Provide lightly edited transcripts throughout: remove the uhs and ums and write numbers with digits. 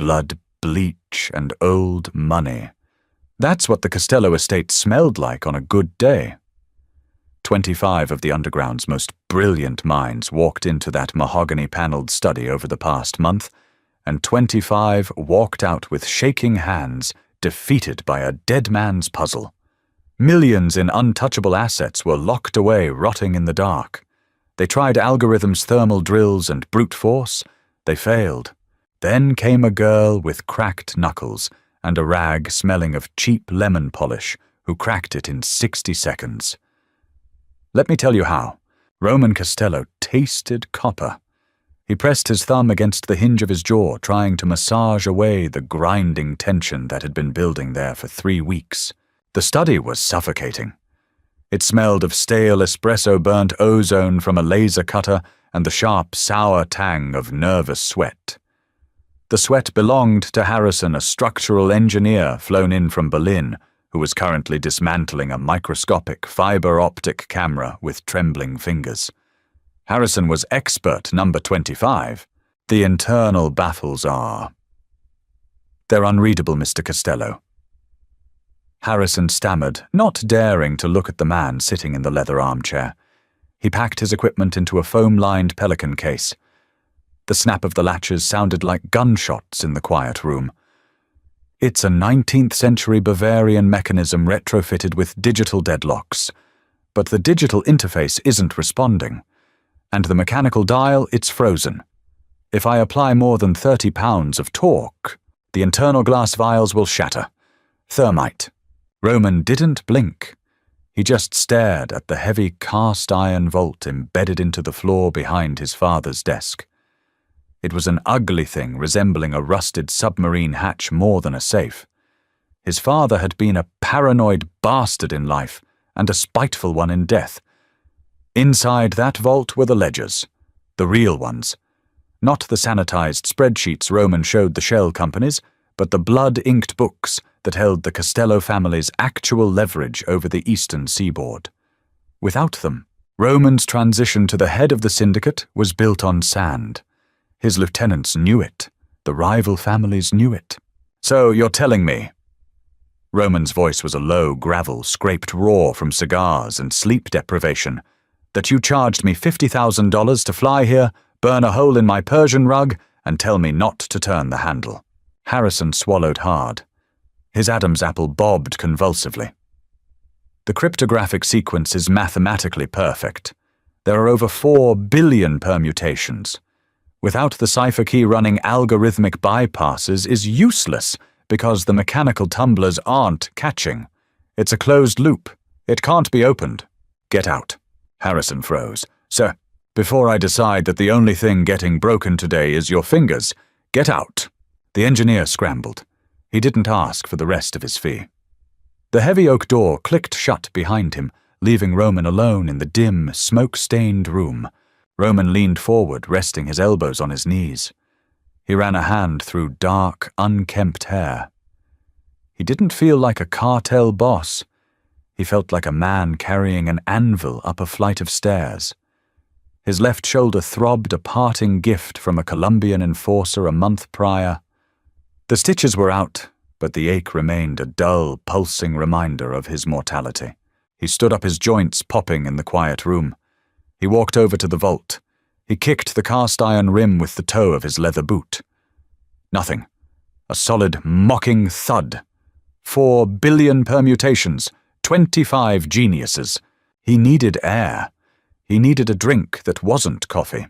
blood, bleach, and old money. That's what the Costello estate smelled like on a good day. 25 of the Underground's most brilliant minds walked into that mahogany-paneled study over the past month, and 25 walked out with shaking hands, defeated by a dead man's puzzle. Millions in untouchable assets were locked away, rotting in the dark. They tried algorithms, thermal drills, and brute force. They failed. Then came a girl with cracked knuckles and a rag smelling of cheap lemon polish, who cracked it in 60 seconds. Let me tell you how. Roman Costello tasted copper. He pressed his thumb against the hinge of his jaw, trying to massage away the grinding tension that had been building there for 3 weeks. The study was suffocating. It smelled of stale espresso-burnt ozone from a laser cutter and the sharp, sour tang of nervous sweat. The sweat belonged to Harrison, a structural engineer flown in from Berlin, who was currently dismantling a microscopic fiber-optic camera with trembling fingers. Harrison was expert number 25. The internal baffles are. They're unreadable, Mr. Costello. Harrison stammered, not daring to look at the man sitting in the leather armchair. He packed his equipment into a foam-lined pelican case. The snap of the latches sounded like gunshots in the quiet room. It's a 19th-century Bavarian mechanism retrofitted with digital deadlocks. But the digital interface isn't responding. And the mechanical dial, it's frozen. If I apply more than 30 pounds of torque, the internal glass vials will shatter. Thermite. Roman didn't blink. He just stared at the heavy cast-iron vault embedded into the floor behind his father's desk. It was an ugly thing resembling a rusted submarine hatch more than a safe. His father had been a paranoid bastard in life and a spiteful one in death. Inside that vault were the ledgers, the real ones. Not the sanitized spreadsheets Roman showed the shell companies, but the blood-inked books that held the Costello family's actual leverage over the eastern seaboard. Without them, Roman's transition to the head of the syndicate was built on sand. His lieutenants knew it. The rival families knew it. So you're telling me? Roman's voice was a low gravel scraped raw from cigars and sleep deprivation. That you charged me $50,000 to fly here, burn a hole in my Persian rug, and tell me not to turn the handle. Harrison swallowed hard. His Adam's apple bobbed convulsively. The cryptographic sequence is mathematically perfect. There are over 4 billion permutations. Without the cipher key, running algorithmic bypasses is useless because the mechanical tumblers aren't catching. It's a closed loop. It can't be opened. Get out. Harrison froze. Sir, before I decide that the only thing getting broken today is your fingers, get out. The engineer scrambled. He didn't ask for the rest of his fee. The heavy oak door clicked shut behind him, leaving Roman alone in the dim, smoke-stained room. Roman leaned forward, resting his elbows on his knees. He ran a hand through dark, unkempt hair. He didn't feel like a cartel boss. He felt like a man carrying an anvil up a flight of stairs. His left shoulder throbbed, a parting gift from a Colombian enforcer a month prior. The stitches were out, but the ache remained a dull, pulsing reminder of his mortality. He stood up, his joints popping in the quiet room. He walked over to the vault. He kicked the cast-iron rim with the toe of his leather boot. Nothing. A solid, mocking thud. 4 billion permutations. 25 geniuses. He needed air. He needed a drink that wasn't coffee.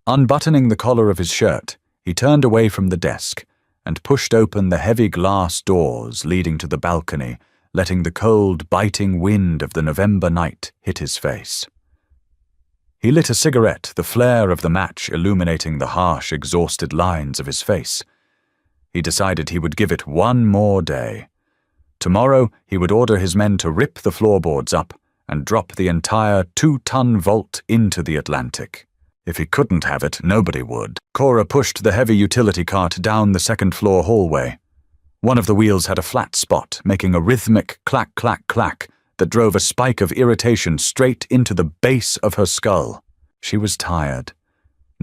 Unbuttoning the collar of his shirt, he turned away from the desk and pushed open the heavy glass doors leading to the balcony, letting the cold, biting wind of the November night hit his face. He lit a cigarette, the flare of the match illuminating the harsh, exhausted lines of his face. He decided he would give it one more day. Tomorrow, he would order his men to rip the floorboards up and drop the entire 2-ton vault into the Atlantic. If he couldn't have it, nobody would. Cora pushed the heavy utility cart down the second-floor hallway. One of the wheels had a flat spot, making a rhythmic clack, clack, clack that drove a spike of irritation straight into the base of her skull. She was tired.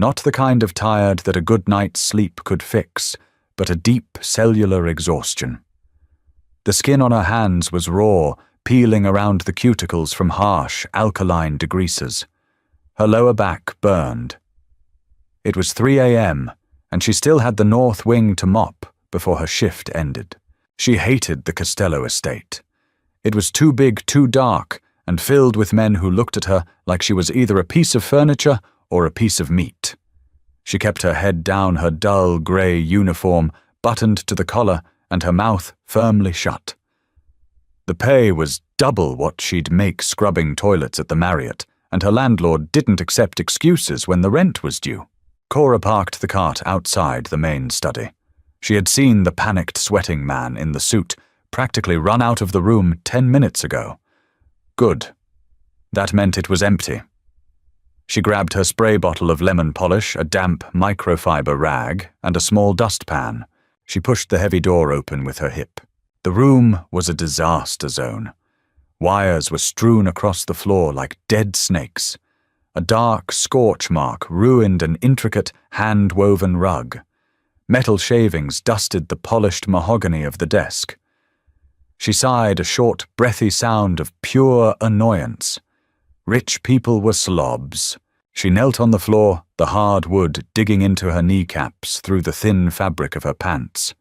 Not the kind of tired that a good night's sleep could fix, but a deep cellular exhaustion. The skin on her hands was raw, peeling around the cuticles from harsh, alkaline degreasers. Her lower back burned. It was 3 a.m., and she still had the north wing to mop before her shift ended. She hated the Costello estate. It was too big, too dark, and filled with men who looked at her like she was either a piece of furniture or a piece of meat. She kept her head down, her dull grey uniform buttoned to the collar and her mouth firmly shut. The pay was double what she'd make scrubbing toilets at the Marriott, and her landlord didn't accept excuses when the rent was due. Cora parked the cart outside the main study. She had seen the panicked, sweating man in the suit practically run out of the room 10 minutes ago. Good. That meant it was empty. She grabbed her spray bottle of lemon polish, a damp microfiber rag, and a small dustpan. She pushed the heavy door open with her hip. The room was a disaster zone. Wires were strewn across the floor like dead snakes. A dark scorch mark ruined an intricate, hand-woven rug. Metal shavings dusted the polished mahogany of the desk. She sighed, a short, breathy sound of pure annoyance. Rich people were slobs. She knelt on the floor, the hard wood digging into her kneecaps through the thin fabric of her pants.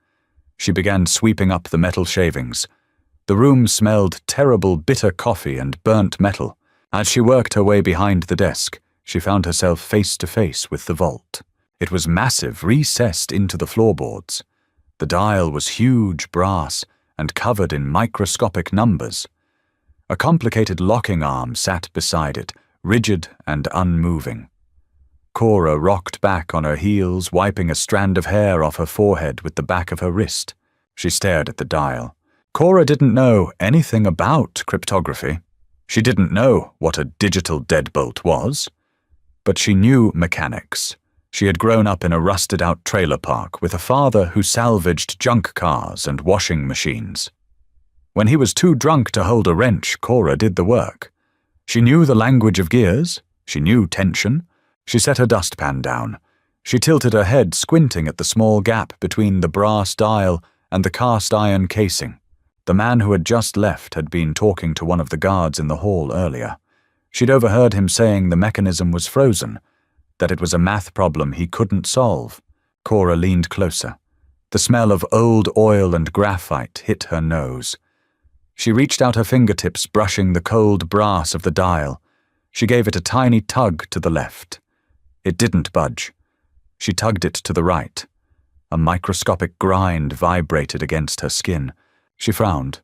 She began sweeping up the metal shavings. The room smelled terrible bitter coffee and burnt metal. As she worked her way behind the desk, she found herself face to face with the vault. It was massive, recessed into the floorboards. The dial was huge brass and covered in microscopic numbers. A complicated locking arm sat beside it, rigid and unmoving. Cora rocked back on her heels, wiping a strand of hair off her forehead with the back of her wrist. She stared at the dial. Cora didn't know anything about cryptography. She didn't know what a digital deadbolt was, but she knew mechanics. She had grown up in a rusted-out trailer park with a father who salvaged junk cars and washing machines. When he was too drunk to hold a wrench, Cora did the work. She knew the language of gears. She knew tension. She set her dustpan down. She tilted her head, squinting at the small gap between the brass dial and the cast-iron casing. The man who had just left had been talking to one of the guards in the hall earlier. She'd overheard him saying the mechanism was frozen, that it was a math problem he couldn't solve. Cora leaned closer. The smell of old oil and graphite hit her nose. She reached out her fingertips, brushing the cold brass of the dial. She gave it a tiny tug to the left. It didn't budge. She tugged it to the right. A microscopic grind vibrated against her skin. She frowned.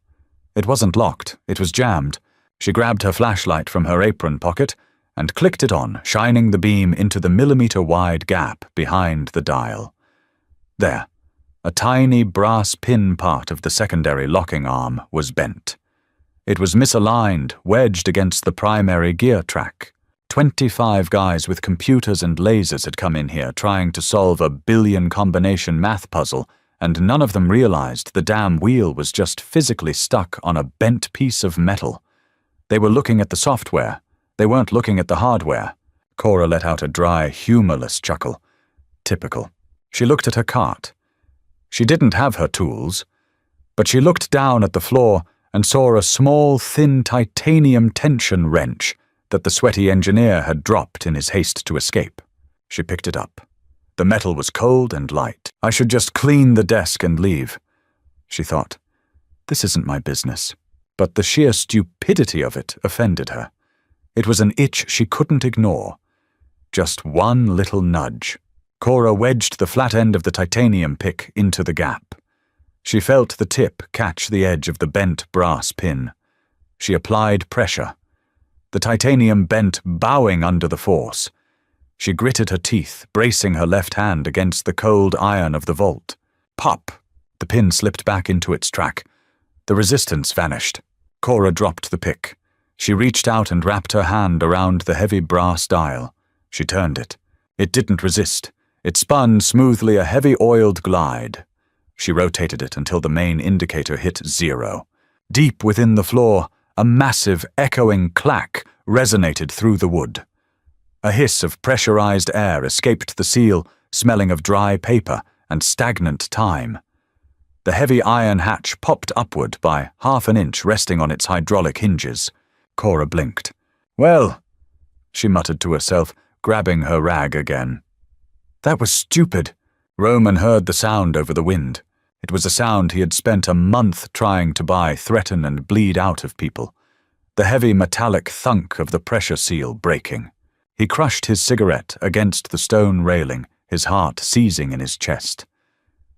It wasn't locked, it was jammed. She grabbed her flashlight from her apron pocket and clicked it on, shining the beam into the millimeter-wide gap behind the dial. There, a tiny brass pin part of the secondary locking arm was bent. It was misaligned, wedged against the primary gear track. 25 guys with computers and lasers had come in here trying to solve a billion-combination math puzzle, and none of them realized the damn wheel was just physically stuck on a bent piece of metal. They were looking at the software. They weren't looking at the hardware. Cora let out a dry, humorless chuckle. Typical. She looked at her cart. She didn't have her tools, but she looked down at the floor and saw a small, thin titanium tension wrench that the sweaty engineer had dropped in his haste to escape. She picked it up. The metal was cold and light. I should just clean the desk and leave, she thought. This isn't my business. But the sheer stupidity of it offended her. It was an itch she couldn't ignore. Just one little nudge. Cora wedged the flat end of the titanium pick into the gap. She felt the tip catch the edge of the bent brass pin. She applied pressure. The titanium bent, bowing under the force. She gritted her teeth, bracing her left hand against the cold iron of the vault. Pop! The pin slipped back into its track. The resistance vanished. Cora dropped the pick. She reached out and wrapped her hand around the heavy brass dial. She turned it. It didn't resist. It spun smoothly, a heavy oiled glide. She rotated it until the main indicator hit 0. Deep within the floor, a massive, echoing clack resonated through the wood. A hiss of pressurized air escaped the seal, smelling of dry paper and stagnant time. The heavy iron hatch popped upward by half an inch, resting on its hydraulic hinges. Cora blinked. "Well," she muttered to herself, grabbing her rag again. "That was stupid." Roman heard the sound over the wind. It was a sound he had spent a month trying to buy, threaten and bleed out of people. The heavy metallic thunk of the pressure seal breaking. He crushed his cigarette against the stone railing, his heart seizing in his chest.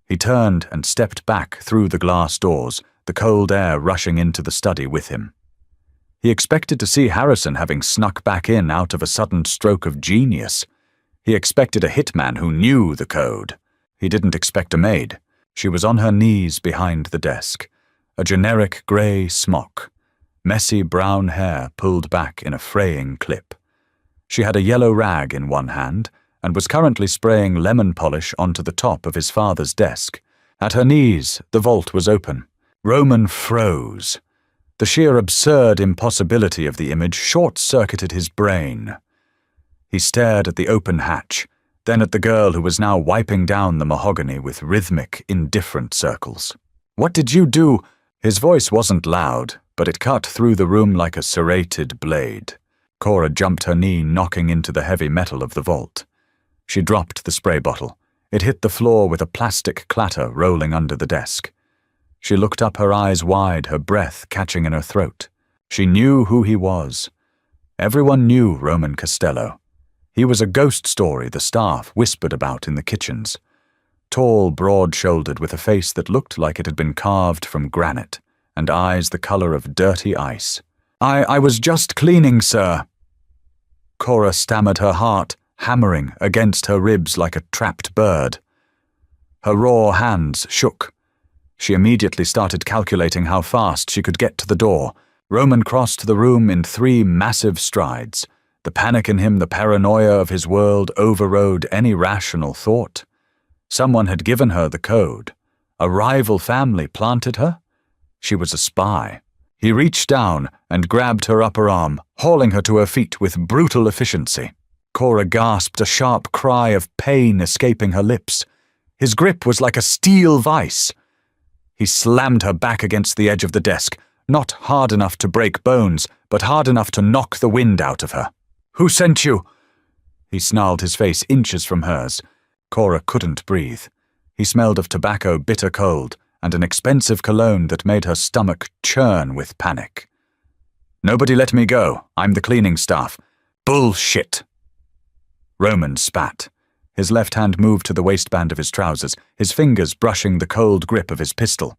He turned and stepped back through the glass doors, the cold air rushing into the study with him. He expected to see Harrison having snuck back in out of a sudden stroke of genius. He expected a hitman who knew the code. He didn't expect a maid. She was on her knees behind the desk, a generic grey smock, messy brown hair pulled back in a fraying clip. She had a yellow rag in one hand and was currently spraying lemon polish onto the top of his father's desk. At her knees, the vault was open. Roman froze. The sheer absurd impossibility of the image short-circuited his brain. He stared at the open hatch, then at the girl who was now wiping down the mahogany with rhythmic, indifferent circles. "What did you do?" His voice wasn't loud, but it cut through the room like a serrated blade. Cora jumped her knee, knocking into the heavy metal of the vault. She dropped the spray bottle. It hit the floor with a plastic clatter rolling under the desk. She looked up, her eyes wide, her breath catching in her throat. She knew who he was. Everyone knew Roman Costello. He was a ghost story the staff whispered about in the kitchens. Tall, broad-shouldered, with a face that looked like it had been carved from granite, and eyes the color of dirty ice. I was just cleaning, sir." Cora stammered, her heart hammering against her ribs like a trapped bird. Her raw hands shook. She immediately started calculating how fast she could get to the door. Roman crossed the room in 3 massive strides. The panic in him, the paranoia of his world, overrode any rational thought. Someone had given her the code. A rival family planted her? She was a spy. He reached down and grabbed her upper arm, hauling her to her feet with brutal efficiency. Cora gasped, a sharp cry of pain escaping her lips. His grip was like a steel vice. He slammed her back against the edge of the desk, not hard enough to break bones, but hard enough to knock the wind out of her. "Who sent you?" He snarled, his face inches from hers. Cora couldn't breathe. He smelled of tobacco, bitter cold, and an expensive cologne that made her stomach churn with panic. "Nobody let me go. I'm the cleaning staff." "Bullshit." Roman spat. His left hand moved to the waistband of his trousers, his fingers brushing the cold grip of his pistol.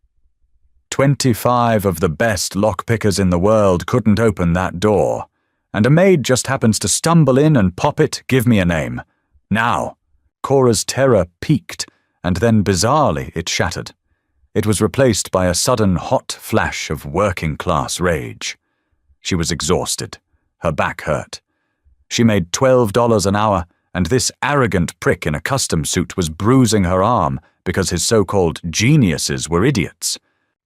25 of the best lockpickers in the world couldn't open that door. And a maid just happens to stumble in and pop it. Give me a name. Now. Cora's terror peaked, and then bizarrely it shattered. It was replaced by a sudden hot flash of working-class rage. She was exhausted. Her back hurt. She made $12 an hour, and this arrogant prick in a custom suit was bruising her arm because his so-called geniuses were idiots.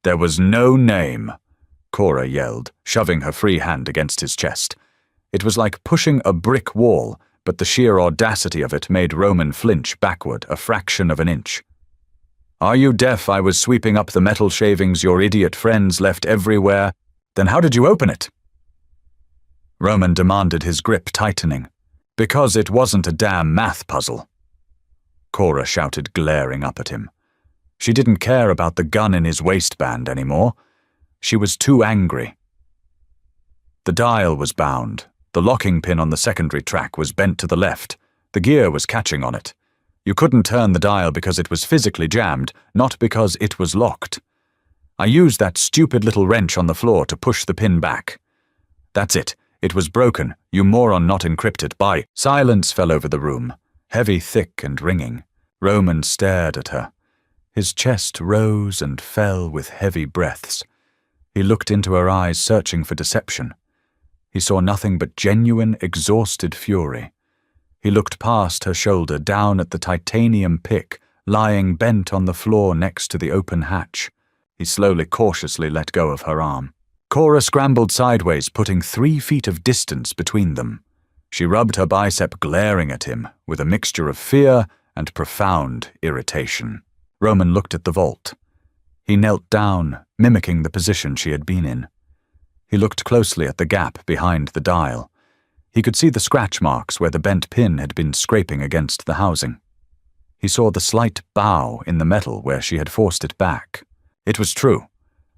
There was no name, Cora yelled, shoving her free hand against his chest. It was like pushing a brick wall, but the sheer audacity of it made Roman flinch backward a fraction of an inch. "Are you deaf? I was sweeping up the metal shavings your idiot friends left everywhere. Then how did you open it?" Roman demanded, his grip tightening. "Because it wasn't a damn math puzzle." Cora shouted, glaring up at him. She didn't care about the gun in his waistband anymore. She was too angry. The dial was bound. The locking pin on the secondary track was bent to the left. The gear was catching on it. You couldn't turn the dial because it was physically jammed, not because it was locked. I used that stupid little wrench on the floor to push the pin back. That's it. It was broken. You moron, not encrypted. Bye. Silence fell over the room, heavy, thick, and ringing. Roman stared at her. His chest rose and fell with heavy breaths. He looked into her eyes, searching for deception. He saw nothing but genuine, exhausted fury. He looked past her shoulder, down at the titanium pick, lying bent on the floor next to the open hatch. He slowly, cautiously let go of her arm. Cora scrambled sideways, putting 3 feet of distance between them. She rubbed her bicep, glaring at him with a mixture of fear and profound irritation. Roman looked at the vault. He knelt down, mimicking the position she had been in. He looked closely at the gap behind the dial. He could see the scratch marks where the bent pin had been scraping against the housing. He saw the slight bow in the metal where she had forced it back. It was true.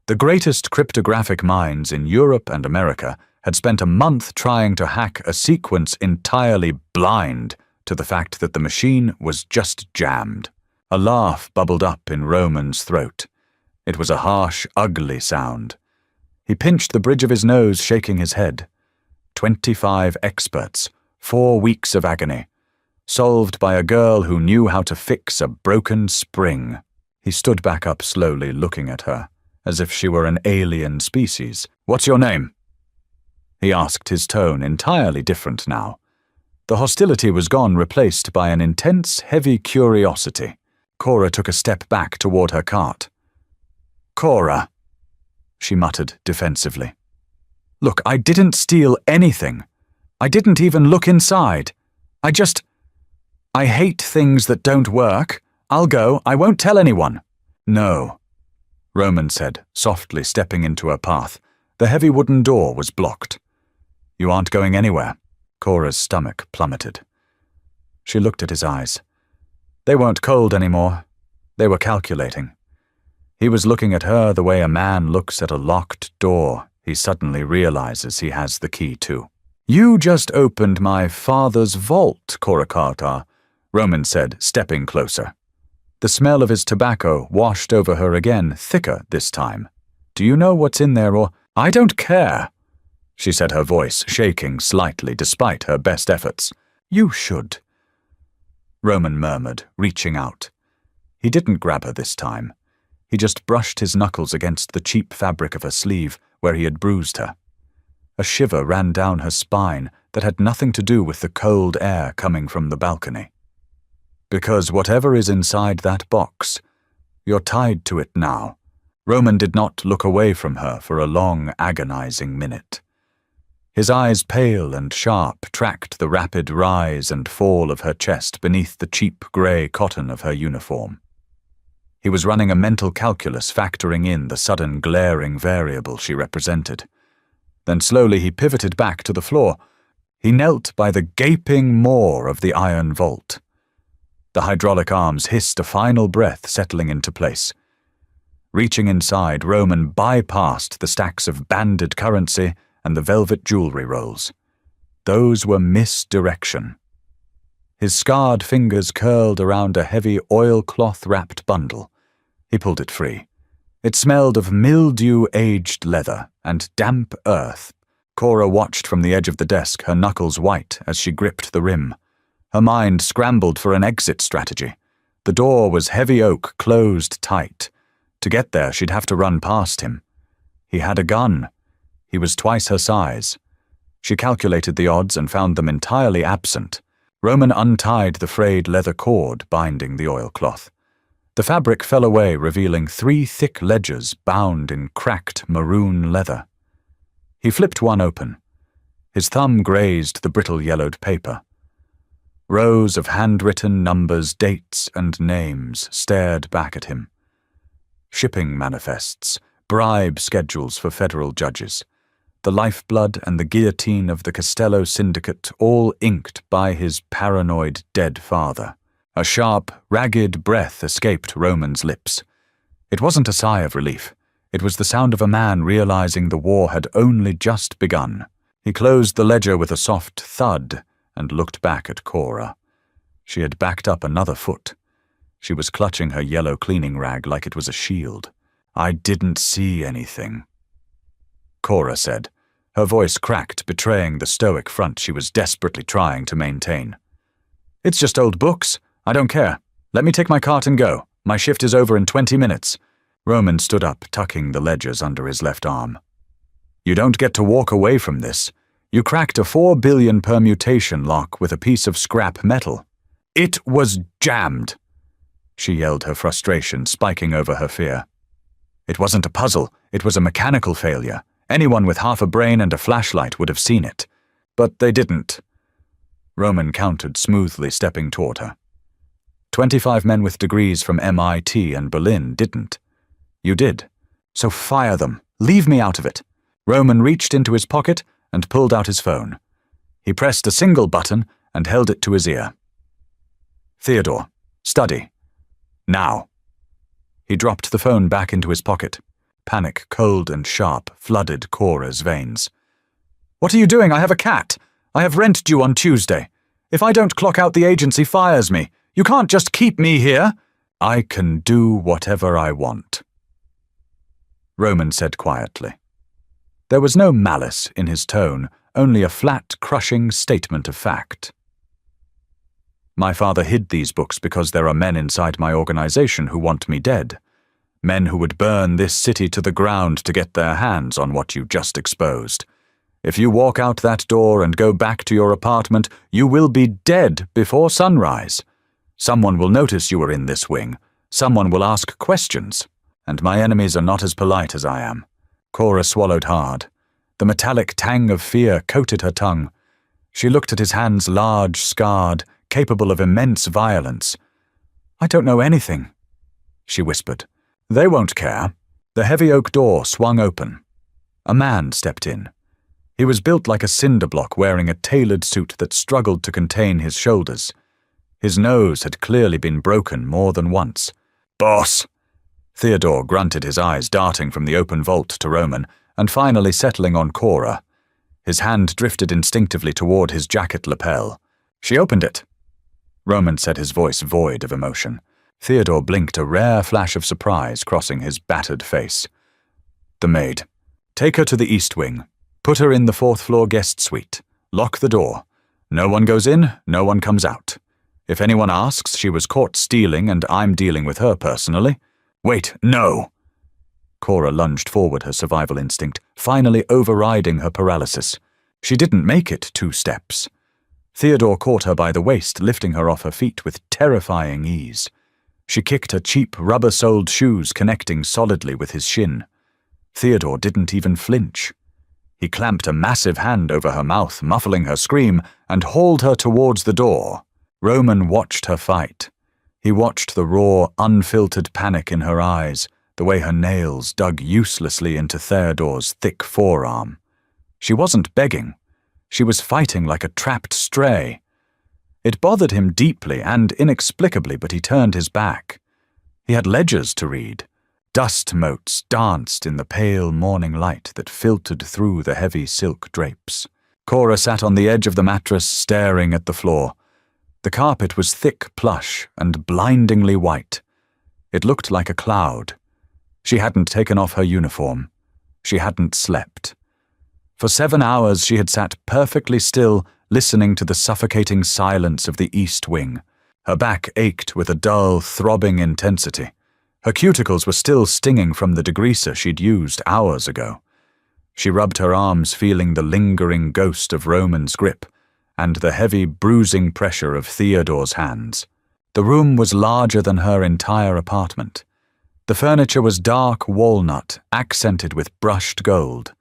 The greatest cryptographic minds in Europe and America had spent a month trying to hack a sequence entirely blind to the fact that the machine was just jammed. A laugh bubbled up in Roman's throat. It was a harsh, ugly sound. He pinched the bridge of his nose, shaking his head. 25 experts, 4 weeks of agony, solved by a girl who knew how to fix a broken spring. He stood back up slowly, looking at her, as if she were an alien species. "What's your name?" He asked, his tone entirely different now. The hostility was gone, replaced by an intense, heavy curiosity. Cora took a step back toward her cart. "Cora," she muttered defensively. "Look, I didn't steal anything. I didn't even look inside. I hate things that don't work. I'll go. I won't tell anyone." "No," Roman said, softly stepping into her path. The heavy wooden door was blocked. "You aren't going anywhere." Cora's stomach plummeted. She looked at his eyes. They weren't cold anymore. They were calculating. He was looking at her the way a man looks at a locked door he suddenly realizes he has the key to. "You just opened my father's vault, Cora Carter," Roman said, stepping closer. The smell of his tobacco washed over her again, thicker this time. "Do you know what's in there, or—" "I don't care," she said, her voice shaking slightly despite her best efforts. "You should," Roman murmured, reaching out. He didn't grab her this time. He just brushed his knuckles against the cheap fabric of her sleeve where he had bruised her. A shiver ran down her spine that had nothing to do with the cold air coming from the balcony. "Because whatever is inside that box, you're tied to it now." Roman did not look away from her for a long, agonizing minute. His eyes, pale and sharp, tracked the rapid rise and fall of her chest beneath the cheap grey cotton of her uniform. He was running a mental calculus, factoring in the sudden glaring variable she represented. Then slowly he pivoted back to the floor. He knelt by the gaping maw of the iron vault. The hydraulic arms hissed a final breath, settling into place. Reaching inside, Roman bypassed the stacks of banded currency and the velvet jewelry rolls. Those were misdirection. His scarred fingers curled around a heavy oilcloth-wrapped bundle. He pulled it free. It smelled of mildew-aged leather and damp earth. Cora watched from the edge of the desk, her knuckles white as she gripped the rim. Her mind scrambled for an exit strategy. The door was heavy oak, closed tight. To get there, she'd have to run past him. He had a gun. He was twice her size. She calculated the odds and found them entirely absent. Roman untied the frayed leather cord binding the oilcloth. The fabric fell away, revealing 3 thick ledgers bound in cracked maroon leather. He flipped one open. His thumb grazed the brittle yellowed paper. Rows of handwritten numbers, dates, and names stared back at him. Shipping manifests, bribe schedules for federal judges, the lifeblood and the guillotine of the Costello Syndicate, all inked by his paranoid dead father. A sharp, ragged breath escaped Roman's lips. It wasn't a sigh of relief. It was the sound of a man realizing the war had only just begun. He closed the ledger with a soft thud and looked back at Cora. She had backed up another foot. She was clutching her yellow cleaning rag like it was a shield. "I didn't see anything," Cora said. Her voice cracked, betraying the stoic front she was desperately trying to maintain. "It's just old books. I don't care. Let me take my cart and go. My shift is over in 20 minutes. Roman stood up, tucking the ledgers under his left arm. "You don't get to walk away from this. You cracked a 4 billion permutation lock with a piece of scrap metal. It was jammed," she yelled, her frustration spiking over her fear. "It wasn't a puzzle. It was a mechanical failure. Anyone with half a brain and a flashlight would have seen it. But they didn't." Roman countered smoothly, stepping toward her. 25 men with degrees from MIT and Berlin didn't. You did. So fire them. Leave me out of it. Roman reached into his pocket and pulled out his phone. He pressed a single button and held it to his ear. Theodore, study. Now. He dropped the phone back into his pocket. Panic, cold and sharp, flooded Cora's veins. What are you doing? I have a cat. I have rent due on Tuesday. If I don't clock out, the agency fires me. You can't just keep me here. I can do whatever I want, Roman said quietly. There was no malice in his tone, only a flat, crushing statement of fact. My father hid these books because there are men inside my organization who want me dead. Men who would burn this city to the ground to get their hands on what you just exposed. If you walk out that door and go back to your apartment, you will be dead before sunrise. Someone will notice you are in this wing. Someone will ask questions. And my enemies are not as polite as I am. Cora swallowed hard. The metallic tang of fear coated her tongue. She looked at his hands, large, scarred, capable of immense violence. I don't know anything, she whispered. They won't care. The heavy oak door swung open. A man stepped in. He was built like a cinder block, wearing a tailored suit that struggled to contain his shoulders. His nose had clearly been broken more than once. Boss! Theodore grunted, his eyes darting from the open vault to Roman, and finally settling on Cora. His hand drifted instinctively toward his jacket lapel. She opened it. Roman said, his voice void of emotion. Theodore blinked, a rare flash of surprise crossing his battered face. The maid. Take her to the east wing. Put her in the 4th floor guest suite. Lock the door. No one goes in, no one comes out. If anyone asks, she was caught stealing and I'm dealing with her personally. Wait, no! Cora lunged forward, her survival instinct, finally overriding her paralysis. She didn't make it 2 steps. Theodore caught her by the waist, lifting her off her feet with terrifying ease. She kicked her cheap, rubber-soled shoes connecting solidly with his shin. Theodore didn't even flinch. He clamped a massive hand over her mouth, muffling her scream, and hauled her towards the door. Roman watched her fight. He watched the raw, unfiltered panic in her eyes, the way her nails dug uselessly into Theodore's thick forearm. She wasn't begging. She was fighting like a trapped stray. It bothered him deeply and inexplicably, but he turned his back. He had ledgers to read. Dust motes danced in the pale morning light that filtered through the heavy silk drapes. Cora sat on the edge of the mattress, staring at the floor. The carpet was thick plush and blindingly white. It looked like a cloud. She hadn't taken off her uniform. She hadn't slept. For 7 hours she had sat perfectly still, listening to the suffocating silence of the east wing. Her back ached with a dull, throbbing intensity. Her cuticles were still stinging from the degreaser she'd used hours ago. She rubbed her arms, feeling the lingering ghost of Roman's grip and the heavy, bruising pressure of Theodore's hands. The room was larger than her entire apartment. The furniture was dark walnut, accented with brushed gold.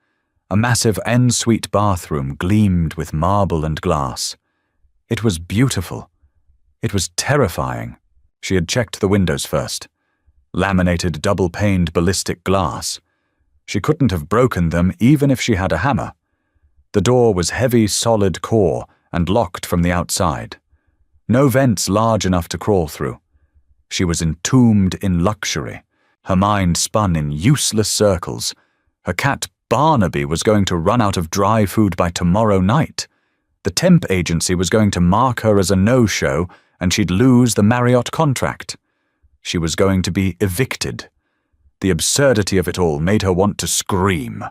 A massive en-suite bathroom gleamed with marble and glass. It was beautiful. It was terrifying. She had checked the windows first. Laminated, double-paned ballistic glass. She couldn't have broken them even if she had a hammer. The door was heavy, solid core and locked from the outside. No vents large enough to crawl through. She was entombed in luxury. Her mind spun in useless circles. Her cat Barnaby was going to run out of dry food by tomorrow night. The temp agency was going to mark her as a no-show, and she'd lose the Marriott contract. She was going to be evicted. The absurdity of it all made her want to scream.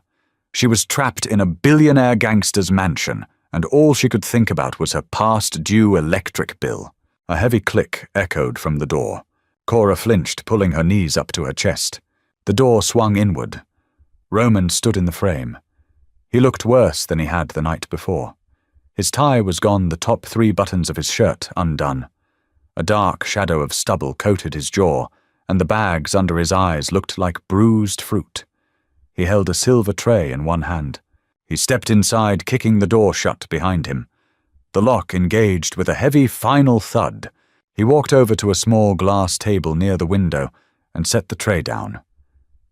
She was trapped in a billionaire gangster's mansion, and all she could think about was her past-due electric bill. A heavy click echoed from the door. Cora flinched, pulling her knees up to her chest. The door swung inward. Roman stood in the frame. He looked worse than he had the night before. His tie was gone, the top 3 buttons of his shirt undone. A dark shadow of stubble coated his jaw, and the bags under his eyes looked like bruised fruit. He held a silver tray in one hand. He stepped inside, kicking the door shut behind him. The lock engaged with a heavy final thud. He walked over to a small glass table near the window and set the tray down.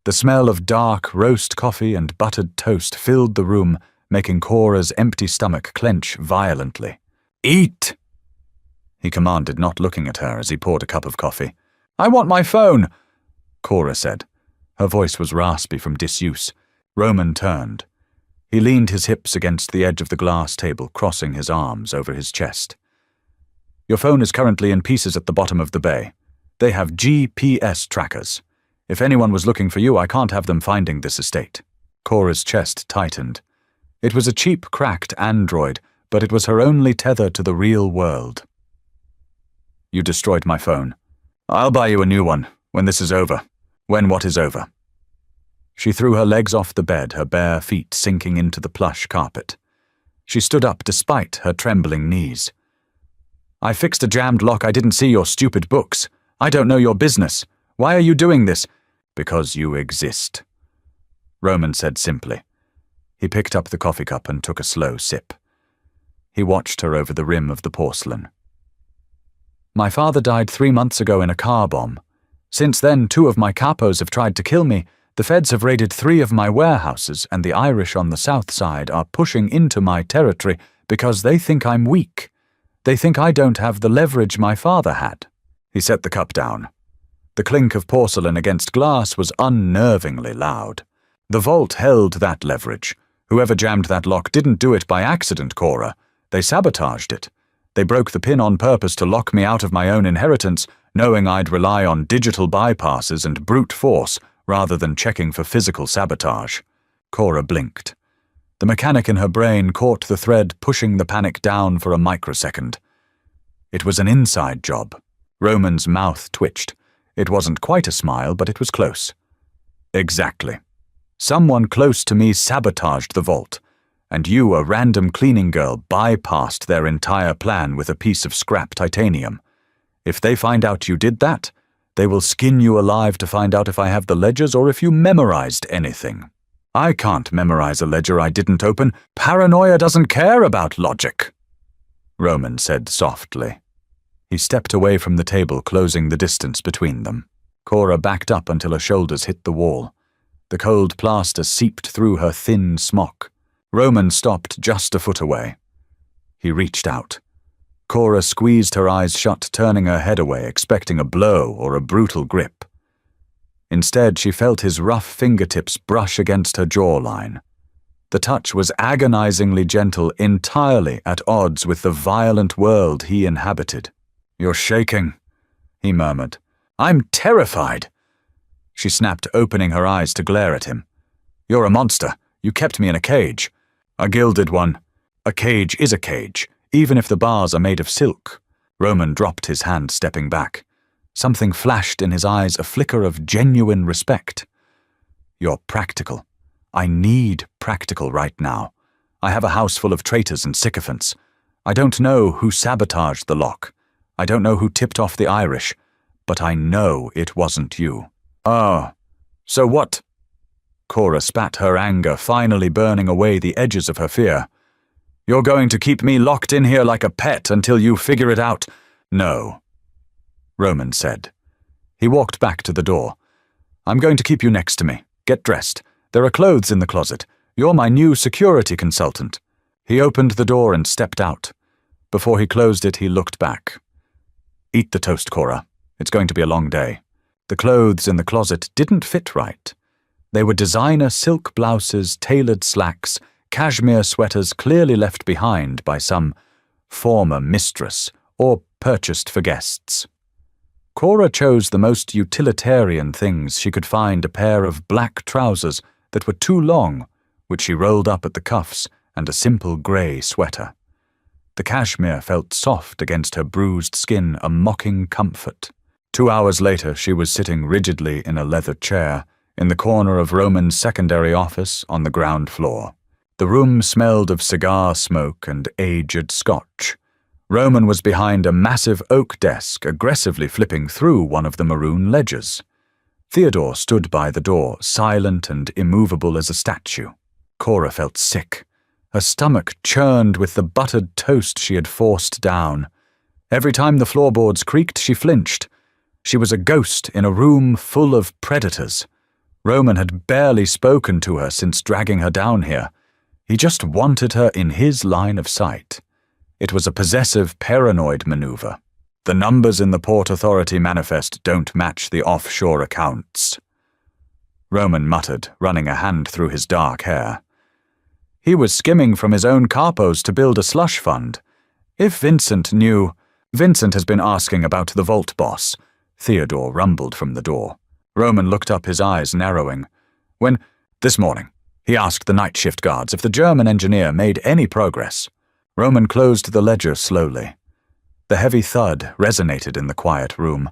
The smell of dark roast coffee and buttered toast filled the room, making Cora's empty stomach clench violently. "Eat!" he commanded, not looking at her as he poured a cup of coffee. "I want my phone," Cora said. Her voice was raspy from disuse. Roman turned. He leaned his hips against the edge of the glass table, crossing his arms over his chest. "Your phone is currently in pieces at the bottom of the bay. They have GPS trackers. If anyone was looking for you, I can't have them finding this estate." Cora's chest tightened. It was a cheap, cracked android, but it was her only tether to the real world. "You destroyed my phone. I'll buy you a new one when this is over. When what is over?" She threw her legs off the bed, her bare feet sinking into the plush carpet. She stood up despite her trembling knees. "I fixed a jammed lock. I didn't see your stupid books. I don't know your business. Why are you doing this?" "Because you exist," Roman said simply. He picked up the coffee cup and took a slow sip. He watched her over the rim of the porcelain. "My father died 3 months ago in a car bomb. Since then, 2 of my capos have tried to kill me. The feds have raided 3 of my warehouses, and the Irish on the south side are pushing into my territory because they think I'm weak. They think I don't have the leverage my father had." He set the cup down. The clink of porcelain against glass was unnervingly loud. The vault held that leverage. Whoever jammed that lock didn't do it by accident, Cora. They sabotaged it. They broke the pin on purpose to lock me out of my own inheritance, knowing I'd rely on digital bypasses and brute force rather than checking for physical sabotage. Cora blinked. The mechanic in her brain caught the thread, pushing the panic down for a microsecond. It was an inside job. Roman's mouth twitched. It wasn't quite a smile, but it was close. "Exactly. Someone close to me sabotaged the vault, and you, a random cleaning girl, bypassed their entire plan with a piece of scrap titanium. If they find out you did that, they will skin you alive to find out if I have the ledgers or if you memorized anything. I can't memorize a ledger I didn't open. Paranoia doesn't care about logic," Roman said softly. He stepped away from the table, closing the distance between them. Cora backed up until her shoulders hit the wall. The cold plaster seeped through her thin smock. Roman stopped just a foot away. He reached out. Cora squeezed her eyes shut, turning her head away, expecting a blow or a brutal grip. Instead, she felt his rough fingertips brush against her jawline. The touch was agonizingly gentle, entirely at odds with the violent world he inhabited. "You're shaking," he murmured. "I'm terrified." She snapped, opening her eyes to glare at him. "You're a monster. You kept me in a cage. A gilded one. A cage is a cage, even if the bars are made of silk." Roman dropped his hand, stepping back. Something flashed in his eyes, a flicker of genuine respect. "You're practical. I need practical right now. I have a house full of traitors and sycophants. I don't know who sabotaged the lock. I don't know who tipped off the Irish, but I know it wasn't you." "Oh, so what?" Cora spat, her anger finally burning away the edges of her fear. "You're going to keep me locked in here like a pet until you figure it out?" "No," Roman said. He walked back to the door. "I'm going to keep you next to me. Get dressed. There are clothes in the closet. You're my new security consultant." He opened the door and stepped out. Before he closed it, he looked back. "Eat the toast, Cora. It's going to be a long day." The clothes in the closet didn't fit right. They were designer silk blouses, tailored slacks, cashmere sweaters clearly left behind by some former mistress or purchased for guests. Cora chose the most utilitarian things she could find: a pair of black trousers that were too long, which she rolled up at the cuffs, and a simple grey sweater. The cashmere felt soft against her bruised skin, a mocking comfort. 2 hours later, she was sitting rigidly in a leather chair in the corner of Roman's secondary office on the ground floor. The room smelled of cigar smoke and aged scotch. Roman was behind a massive oak desk, aggressively flipping through one of the maroon ledgers. Theodore stood by the door, silent and immovable as a statue. Cora felt sick. Her stomach churned with the buttered toast she had forced down. Every time the floorboards creaked, she flinched. She was a ghost in a room full of predators. Roman had barely spoken to her since dragging her down here. He just wanted her in his line of sight. It was a possessive, paranoid maneuver. The numbers in the Port Authority manifest don't match the offshore accounts. Roman muttered, running a hand through his dark hair. He was skimming from his own capos to build a slush fund. If Vincent knew... Vincent has been asking about the vault boss. Theodore rumbled from the door. Roman looked up, his eyes narrowing. This morning, he asked the night shift guards if the German engineer made any progress. Roman closed the ledger slowly. The heavy thud resonated in the quiet room.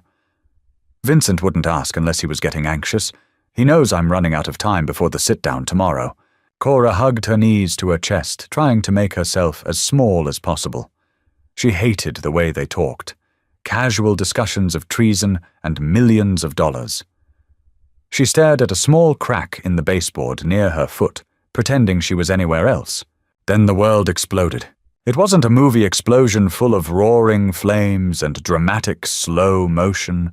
Vincent wouldn't ask unless he was getting anxious. He knows I'm running out of time before the sit-down tomorrow. Cora hugged her knees to her chest, trying to make herself as small as possible. She hated the way they talked. Casual discussions of treason and millions of dollars. She stared at a small crack in the baseboard near her foot, pretending she was anywhere else. Then the world exploded. It wasn't a movie explosion full of roaring flames and dramatic slow motion.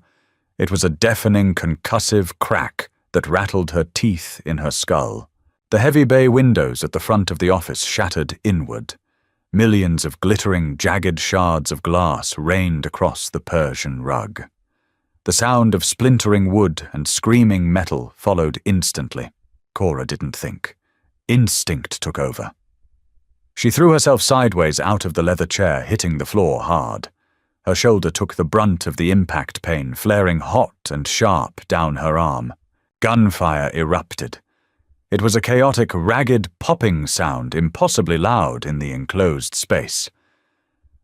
It was a deafening, concussive crack that rattled her teeth in her skull. The heavy bay windows at the front of the office shattered inward. Millions of glittering, jagged shards of glass rained across the Persian rug. The sound of splintering wood and screaming metal followed instantly. Cora didn't think. Instinct took over. She threw herself sideways out of the leather chair, hitting the floor hard. Her shoulder took the brunt of the impact pain, flaring hot and sharp down her arm. Gunfire erupted. It was a chaotic, ragged popping sound, impossibly loud in the enclosed space.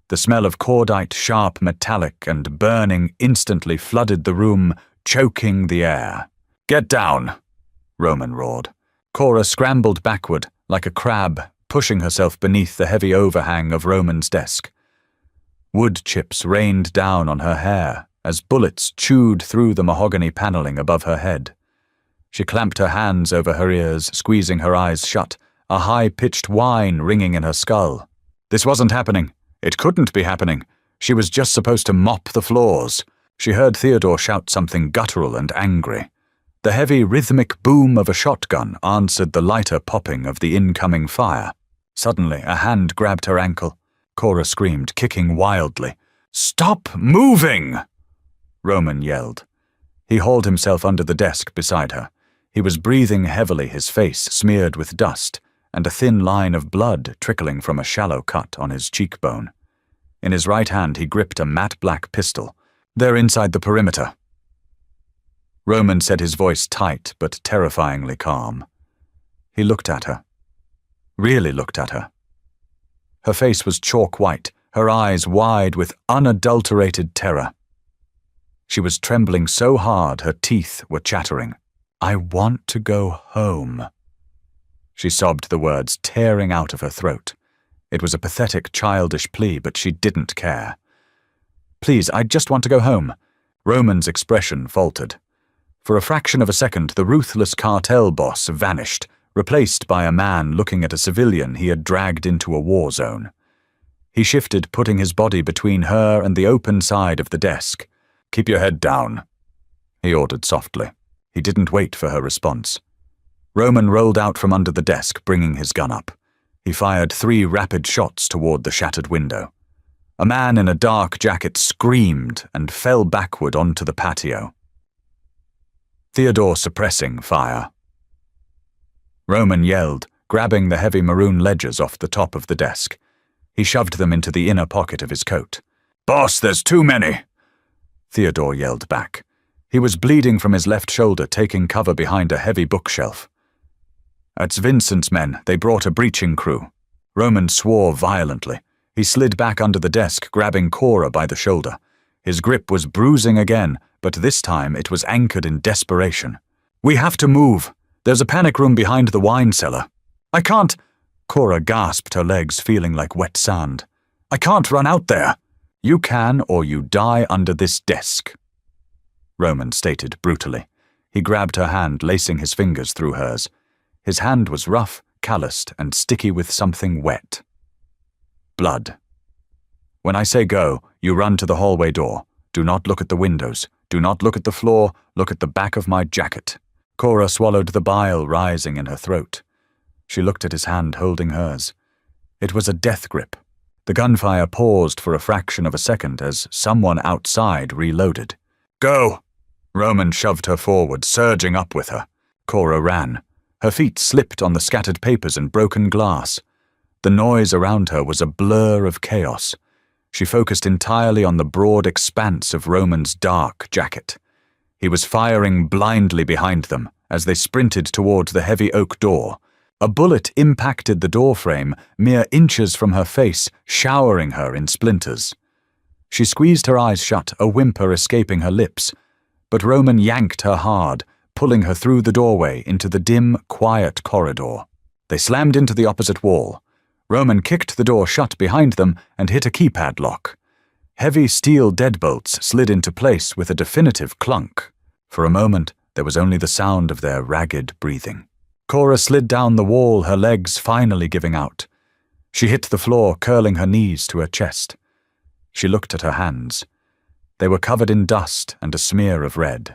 The smell of cordite, sharp, metallic, and burning instantly flooded the room, choking the air. "Get down!" Roman roared. Cora scrambled backward, like a crab, pushing herself beneath the heavy overhang of Roman's desk. Wood chips rained down on her hair as bullets chewed through the mahogany paneling above her head. She clamped her hands over her ears, squeezing her eyes shut, a high-pitched whine ringing in her skull. This wasn't happening. It couldn't be happening. She was just supposed to mop the floors. She heard Theodore shout something guttural and angry. The heavy, rhythmic boom of a shotgun answered the lighter popping of the incoming fire. Suddenly, a hand grabbed her ankle. Cora screamed, kicking wildly. "Stop moving!" Roman yelled. He hauled himself under the desk beside her. He was breathing heavily, his face smeared with dust, and a thin line of blood trickling from a shallow cut on his cheekbone. In his right hand he gripped a matte black pistol. "They're inside the perimeter." Roman said, his voice tight but terrifyingly calm. He looked at her. Really looked at her. Her face was chalk white, her eyes wide with unadulterated terror. She was trembling so hard her teeth were chattering. "I want to go home." She sobbed the words tearing out of her throat. It was a pathetic, childish plea, but she didn't care. "Please, I just want to go home." Roman's expression faltered. For a fraction of a second, the ruthless cartel boss vanished, replaced by a man looking at a civilian he had dragged into a war zone. He shifted, putting his body between her and the open side of the desk. "Keep your head down," he ordered softly. He didn't wait for her response. Roman rolled out from under the desk, bringing his gun up. He fired 3 rapid shots toward the shattered window. A man in a dark jacket screamed and fell backward onto the patio. Theodore suppressing fire. Roman yelled, grabbing the heavy maroon ledgers off the top of the desk. He shoved them into the inner pocket of his coat. "Boss, there's too many!" Theodore yelled back. He was bleeding from his left shoulder, taking cover behind a heavy bookshelf. "It's Vincent's men. They brought a breaching crew." Roman swore violently. He slid back under the desk, grabbing Cora by the shoulder. His grip was bruising again, but this time it was anchored in desperation. "We have to move. There's a panic room behind the wine cellar." "I can't—" Cora gasped, her legs feeling like wet sand. "I can't run out there." "You can, or you die under this desk," Roman stated brutally. He grabbed her hand, lacing his fingers through hers. His hand was rough, calloused and sticky with something wet. Blood. When I say go, you run to the hallway door. Do not look at the windows. Do not look at the floor. Look at the back of my jacket. Cora swallowed the bile rising in her throat. She looked at his hand holding hers. It was a death grip. The gunfire paused for a fraction of a second as someone outside reloaded. Go! Roman shoved her forward, surging up with her. Cora ran. Her feet slipped on the scattered papers and broken glass. The noise around her was a blur of chaos. She focused entirely on the broad expanse of Roman's dark jacket. He was firing blindly behind them as they sprinted toward the heavy oak door. A bullet impacted the doorframe mere inches from her face, showering her in splinters. She squeezed her eyes shut, a whimper escaping her lips, but Roman yanked her hard, pulling her through the doorway into the dim, quiet corridor. They slammed into the opposite wall. Roman kicked the door shut behind them and hit a keypad lock. Heavy steel deadbolts slid into place with a definitive clunk. For a moment, there was only the sound of their ragged breathing. Cora slid down the wall, her legs finally giving out. She hit the floor, curling her knees to her chest. She looked at her hands. They were covered in dust and a smear of red.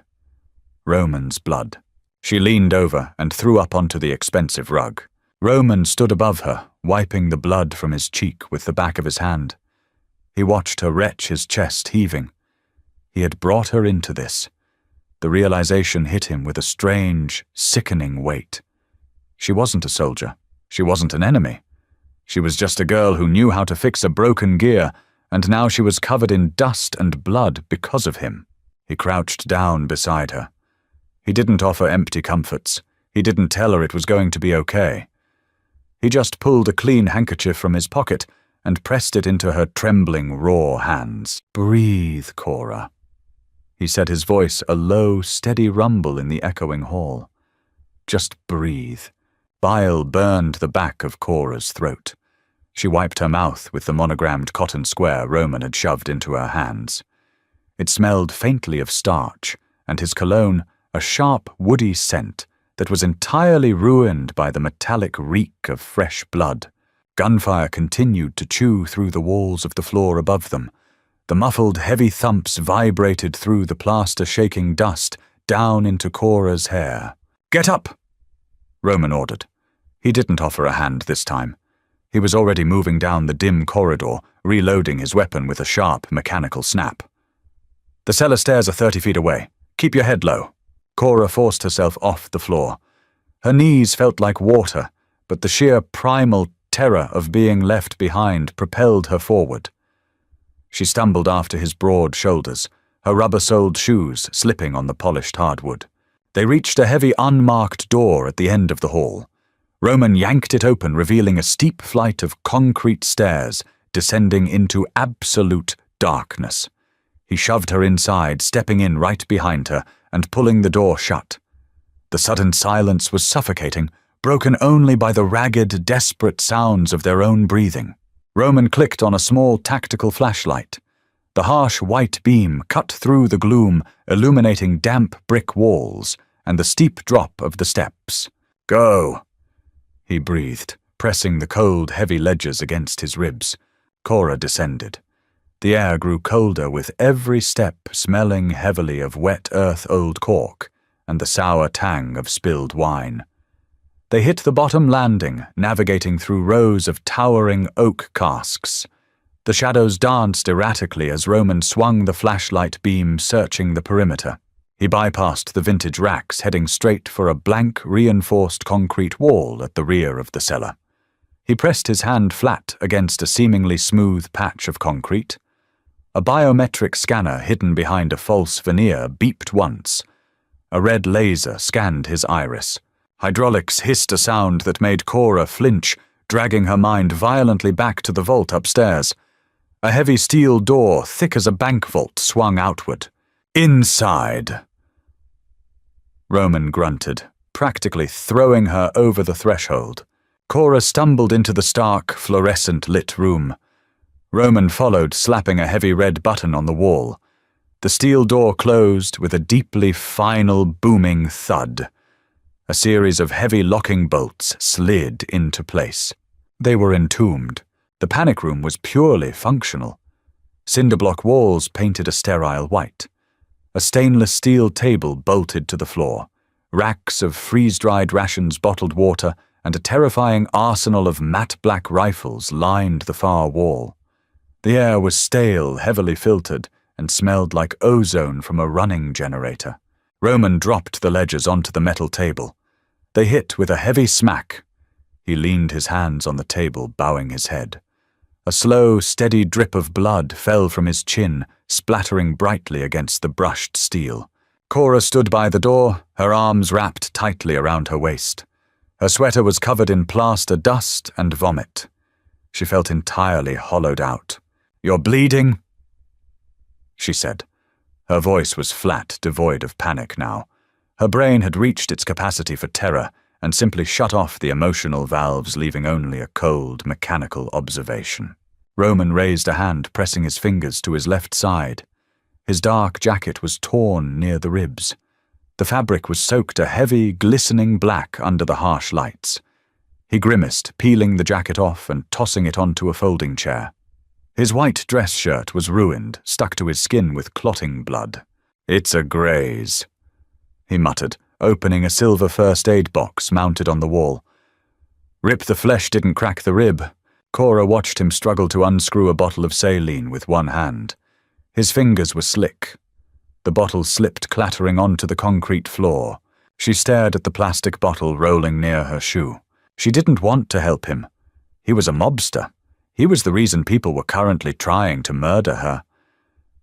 Roman's blood. She leaned over and threw up onto the expensive rug. Roman stood above her, wiping the blood from his cheek with the back of his hand. He watched her retch, his chest heaving. He had brought her into this. The realization hit him with a strange, sickening weight. She wasn't a soldier. She wasn't an enemy. She was just a girl who knew how to fix a broken gear, and now she was covered in dust and blood because of him. He crouched down beside her. He didn't offer empty comforts. He didn't tell her it was going to be okay. He just pulled a clean handkerchief from his pocket and pressed it into her trembling, raw hands. "Breathe, Cora." He said, his voice a low, steady rumble in the echoing hall. Just breathe. Bile burned the back of Cora's throat. She wiped her mouth with the monogrammed cotton square Roman had shoved into her hands. It smelled faintly of starch, and his cologne, a sharp, woody scent that was entirely ruined by the metallic reek of fresh blood. Gunfire continued to chew through the walls of the floor above them. The muffled, heavy thumps vibrated through the plaster-shaking dust down into Cora's hair. "Get up!" Roman ordered. He didn't offer a hand this time. He was already moving down the dim corridor, reloading his weapon with a sharp, mechanical snap. "The cellar stairs are 30 feet away. Keep your head low." Cora forced herself off the floor. Her knees felt like water, but the sheer primal terror of being left behind propelled her forward. She stumbled after his broad shoulders, her rubber-soled shoes slipping on the polished hardwood. They reached a heavy unmarked door at the end of the hall. Roman yanked it open, revealing a steep flight of concrete stairs descending into absolute darkness. He shoved her inside, stepping in right behind her and pulling the door shut. The sudden silence was suffocating, broken only by the ragged, desperate sounds of their own breathing. Roman clicked on a small tactical flashlight. The harsh white beam cut through the gloom, illuminating damp brick walls and the steep drop of the steps. "Go," he breathed, pressing the cold, heavy ledges against his ribs. Cora descended. The air grew colder with every step, smelling heavily of wet earth old cork and the sour tang of spilled wine. They hit the bottom landing, navigating through rows of towering oak casks. The shadows danced erratically as Roman swung the flashlight beam, searching the perimeter. He bypassed the vintage racks, heading straight for a blank, reinforced concrete wall at the rear of the cellar. He pressed his hand flat against a seemingly smooth patch of concrete. A biometric scanner hidden behind a false veneer beeped once. A red laser scanned his iris. Hydraulics hissed a sound that made Cora flinch, dragging her mind violently back to the vault upstairs. A heavy steel door, thick as a bank vault, swung outward. "Inside!" Roman grunted, practically throwing her over the threshold. Cora stumbled into the stark, fluorescent-lit room. Roman followed, slapping a heavy red button on the wall. The steel door closed with a deeply final, booming thud. A series of heavy locking bolts slid into place. They were entombed. The panic room was purely functional. Cinderblock walls painted a sterile white. A stainless steel table bolted to the floor. Racks of freeze-dried rations, bottled water, and a terrifying arsenal of matte black rifles lined the far wall. The air was stale, heavily filtered, and smelled like ozone from a running generator. Roman dropped the ledgers onto the metal table. They hit with a heavy smack. He leaned his hands on the table, bowing his head. A slow, steady drip of blood fell from his chin, splattering brightly against the brushed steel. Cora stood by the door, her arms wrapped tightly around her waist. Her sweater was covered in plaster dust and vomit. She felt entirely hollowed out. "You're bleeding?" she said. Her voice was flat, devoid of panic now. Her brain had reached its capacity for terror and simply shut off the emotional valves, leaving only a cold, mechanical observation. Roman raised a hand, pressing his fingers to his left side. His dark jacket was torn near the ribs. The fabric was soaked a heavy, glistening black under the harsh lights. He grimaced, peeling the jacket off and tossing it onto a folding chair. His white dress shirt was ruined, stuck to his skin with clotting blood. "It's a graze," he muttered, opening a silver first aid box mounted on the wall. Rip the flesh didn't crack the rib. Cora watched him struggle to unscrew a bottle of saline with one hand. His fingers were slick. The bottle slipped clattering onto the concrete floor. She stared at the plastic bottle rolling near her shoe. She didn't want to help him. He was a mobster. He was the reason people were currently trying to murder her.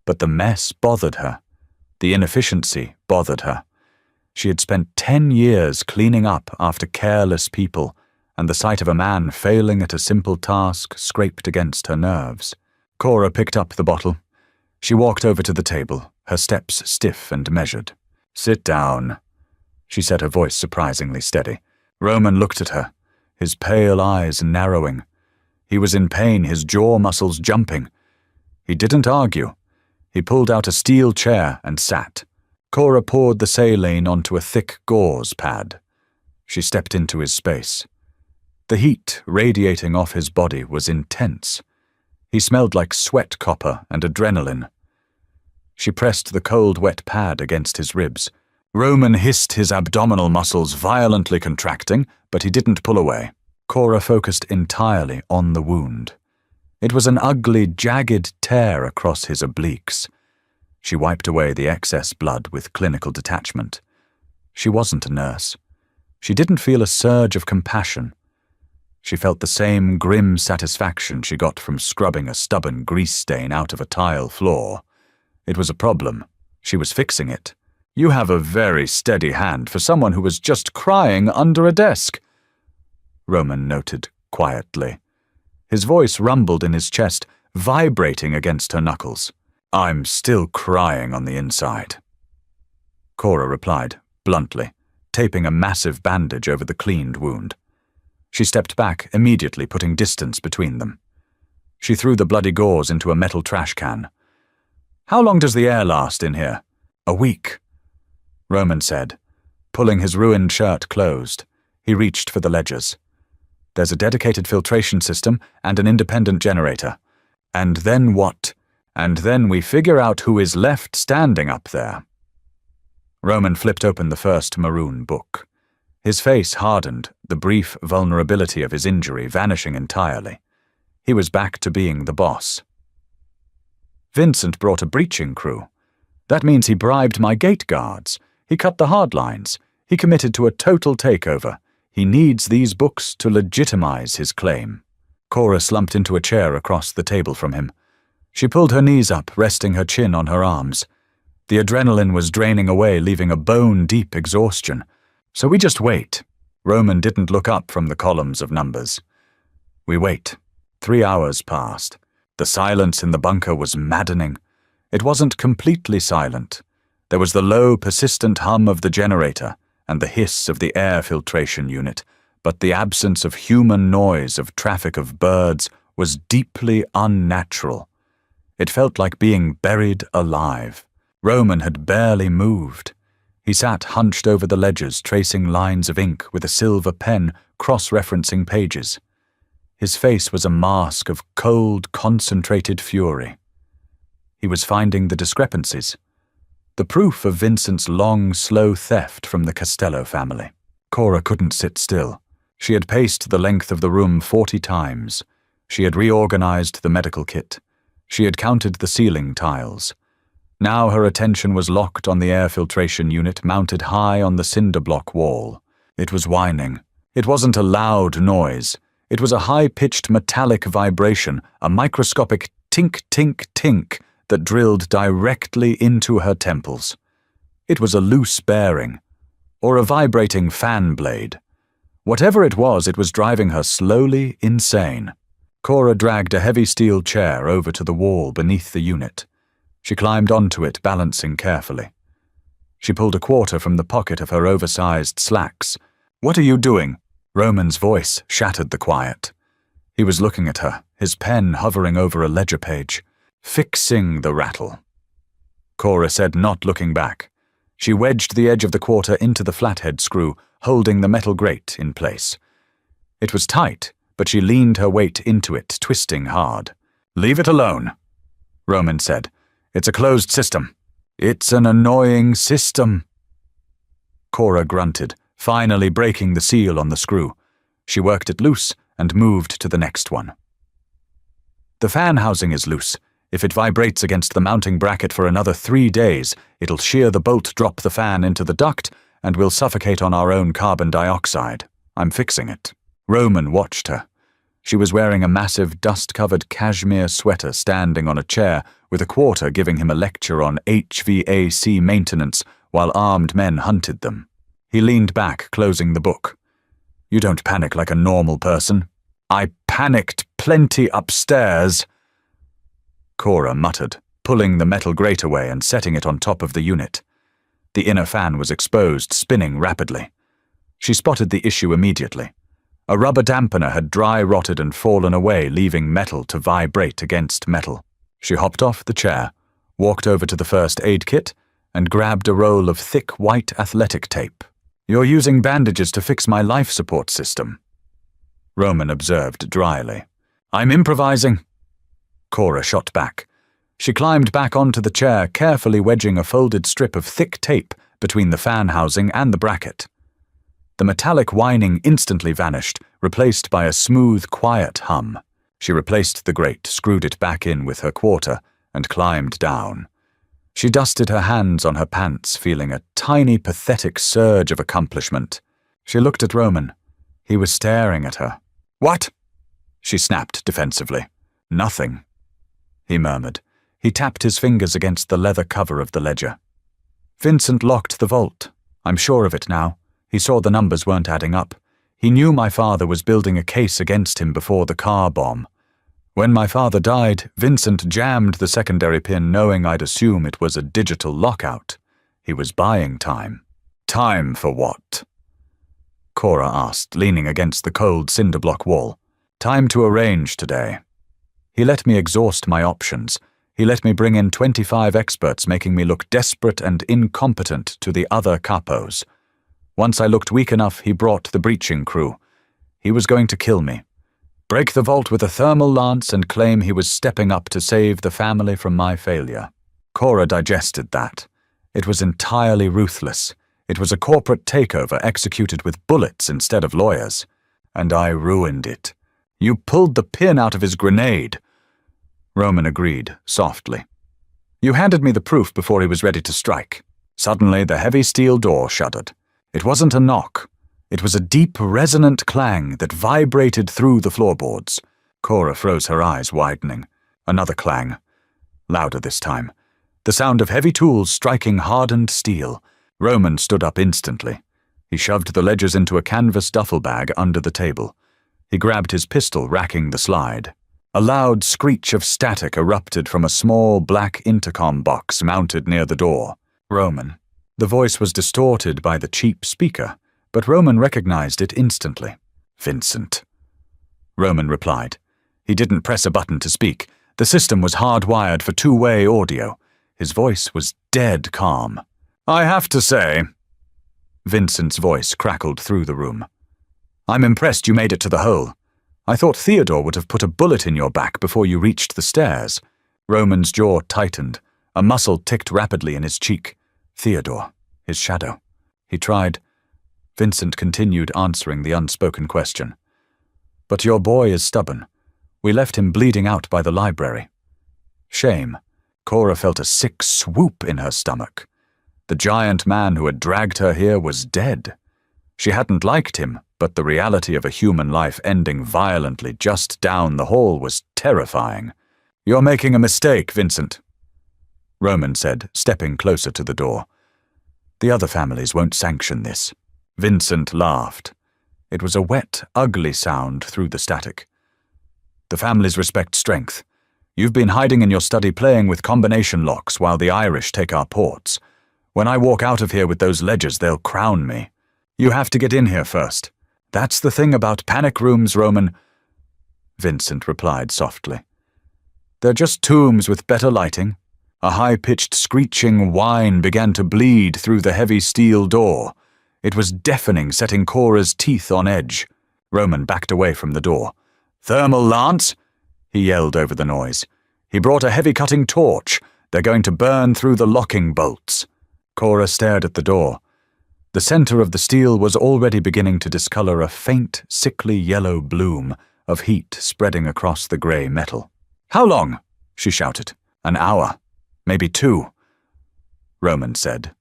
But the mess bothered her. The inefficiency bothered her. She had spent 10 years cleaning up after careless people, and the sight of a man failing at a simple task scraped against her nerves. Cora picked up the bottle. She walked over to the table, her steps stiff and measured. "Sit down," she said, her voice surprisingly steady. Roman looked at her, his pale eyes narrowing. He was in pain, his jaw muscles jumping. He didn't argue. He pulled out a steel chair and sat. Cora poured the saline onto a thick gauze pad. She stepped into his space. The heat radiating off his body was intense. He smelled like sweat copper and adrenaline. She pressed the cold, wet pad against his ribs. Roman hissed, his abdominal muscles violently contracting, but he didn't pull away. Cora focused entirely on the wound. It was an ugly, jagged tear across his obliques. She wiped away the excess blood with clinical detachment. She wasn't a nurse. She didn't feel a surge of compassion. She felt the same grim satisfaction she got from scrubbing a stubborn grease stain out of a tile floor. It was a problem. She was fixing it. "You have a very steady hand for someone who was just crying under a desk," Roman noted quietly. His voice rumbled in his chest, vibrating against her knuckles. "I'm still crying on the inside," Cora replied, bluntly, taping a massive bandage over the cleaned wound. She stepped back, immediately putting distance between them. She threw the bloody gauze into a metal trash can. "How long does the air last in here?" "A week," Roman said, pulling his ruined shirt closed. He reached for the ledgers. "There's a dedicated filtration system and an independent generator. And then what? And then we figure out who is left standing up there." Roman flipped open the first maroon book. His face hardened, the brief vulnerability of his injury vanishing entirely. He was back to being the boss. "Vincent brought a breaching crew. That means he bribed my gate guards. He cut the hard lines. He committed to a total takeover. He needs these books to legitimize his claim." Cora slumped into a chair across the table from him. She pulled her knees up, resting her chin on her arms. The adrenaline was draining away, leaving a bone-deep exhaustion. "So we just wait." Roman didn't look up from the columns of numbers. "We wait." 3 hours passed. The silence in the bunker was maddening. It wasn't completely silent. There was the low, persistent hum of the generator and the hiss of the air filtration unit, but the absence of human noise, of traffic of birds, was deeply unnatural. It felt like being buried alive. Roman had barely moved. He sat hunched over the ledgers, tracing lines of ink with a silver pen, cross-referencing pages. His face was a mask of cold, concentrated fury. He was finding the discrepancies, the proof of Vincent's long, slow theft from the Costello family. Cora couldn't sit still. She had paced the length of the room 40 times. She had reorganized the medical kit. She had counted the ceiling tiles. Now her attention was locked on the air filtration unit mounted high on the cinder block wall. It was whining. It wasn't a loud noise. It was a high-pitched metallic vibration, a microscopic tink-tink-tink that drilled directly into her temples. It was a loose bearing, or a vibrating fan blade. Whatever it was driving her slowly insane. Cora dragged a heavy steel chair over to the wall beneath the unit. She climbed onto it, balancing carefully. She pulled a quarter from the pocket of her oversized slacks. "What are you doing?" Roman's voice shattered the quiet. He was looking at her, his pen hovering over a ledger page. "Fixing the rattle," Cora said, not looking back. She wedged the edge of the quarter into the flathead screw, holding the metal grate in place. It was tight, but she leaned her weight into it, twisting hard. "Leave it alone," Roman said. "It's a closed system." "It's an annoying system." Cora grunted, finally breaking the seal on the screw. She worked it loose and moved to the next one. "The fan housing is loose. If it vibrates against the mounting bracket for another 3 days, it'll shear the bolt, drop the fan into the duct, and we'll suffocate on our own carbon dioxide. I'm fixing it." Roman watched her. She was wearing a massive, dust-covered cashmere sweater standing on a chair, with a quarter giving him a lecture on HVAC maintenance while armed men hunted them. He leaned back, closing the book. "You don't panic like a normal person." "I panicked plenty upstairs," Cora muttered, pulling the metal grate away and setting it on top of the unit. The inner fan was exposed, spinning rapidly. She spotted the issue immediately. A rubber dampener had dry rotted and fallen away, leaving metal to vibrate against metal. She hopped off the chair, walked over to the first aid kit, and grabbed a roll of thick white athletic tape. "You're using bandages to fix my life support system," Roman observed dryly. "I'm improvising." Cora shot back. She climbed back onto the chair, carefully wedging a folded strip of thick tape between the fan housing and the bracket. The metallic whining instantly vanished, replaced by a smooth, quiet hum. She replaced the grate, screwed it back in with her quarter, and climbed down. She dusted her hands on her pants, feeling a tiny, pathetic surge of accomplishment. She looked at Roman. He was staring at her. "What?" she snapped defensively. "Nothing," he murmured. He tapped his fingers against the leather cover of the ledger. "Vincent locked the vault. I'm sure of it now. He saw the numbers weren't adding up. He knew my father was building a case against him before the car bomb. When my father died, Vincent jammed the secondary pin, knowing I'd assume it was a digital lockout. He was buying time." "Time for what?" Cora asked, leaning against the cold cinder block wall. "Time to arrange today. He let me exhaust my options. He let me bring in 25 experts, making me look desperate and incompetent to the other capos. Once I looked weak enough, he brought the breaching crew. He was going to kill me. Break the vault with a thermal lance and claim he was stepping up to save the family from my failure." Cora digested that. It was entirely ruthless. It was a corporate takeover executed with bullets instead of lawyers. "And I ruined it." "You pulled the pin out of his grenade," Roman agreed, softly. "You handed me the proof before he was ready to strike." Suddenly, the heavy steel door shuddered. It wasn't a knock. It was a deep, resonant clang that vibrated through the floorboards. Cora froze, her eyes widening. Another clang. Louder this time. The sound of heavy tools striking hardened steel. Roman stood up instantly. He shoved the ledgers into a canvas duffel bag under the table. He grabbed his pistol, racking the slide. A loud screech of static erupted from a small black intercom box mounted near the door. "Roman." The voice was distorted by the cheap speaker, but Roman recognized it instantly. "Vincent," Roman replied. He didn't press a button to speak. The system was hardwired for two-way audio. His voice was dead calm. I have to say, Vincent's voice crackled through the room, I'm impressed you made it to the hole. I thought Theodore would have put a bullet in your back before you reached the stairs. Roman's jaw tightened. A muscle ticked rapidly in his cheek. Theodore, his shadow. He tried. Vincent continued answering the unspoken question. But your boy is stubborn. We left him bleeding out by the library. Shame. Cora felt a sick swoop in her stomach. The giant man who had dragged her here was dead. She hadn't liked him, but the reality of a human life ending violently just down the hall was terrifying. You're making a mistake, Vincent, Roman said, stepping closer to the door. The other families won't sanction this. Vincent laughed. It was a wet, ugly sound through the static. The families respect strength. You've been hiding in your study playing with combination locks while the Irish take our ports. When I walk out of here with those ledgers, they'll crown me. You have to get in here first. That's the thing about panic rooms, Roman, Vincent replied softly. They're just tombs with better lighting. A high-pitched screeching whine began to bleed through the heavy steel door. It was deafening, setting Cora's teeth on edge. Roman backed away from the door. Thermal lance, he yelled over the noise. He brought a heavy-cutting torch. They're going to burn through the locking bolts. Cora stared at the door. The center of the steel was already beginning to discolor a faint, sickly yellow bloom of heat spreading across the grey metal. How long? She shouted. An hour. Maybe 2. Roman said.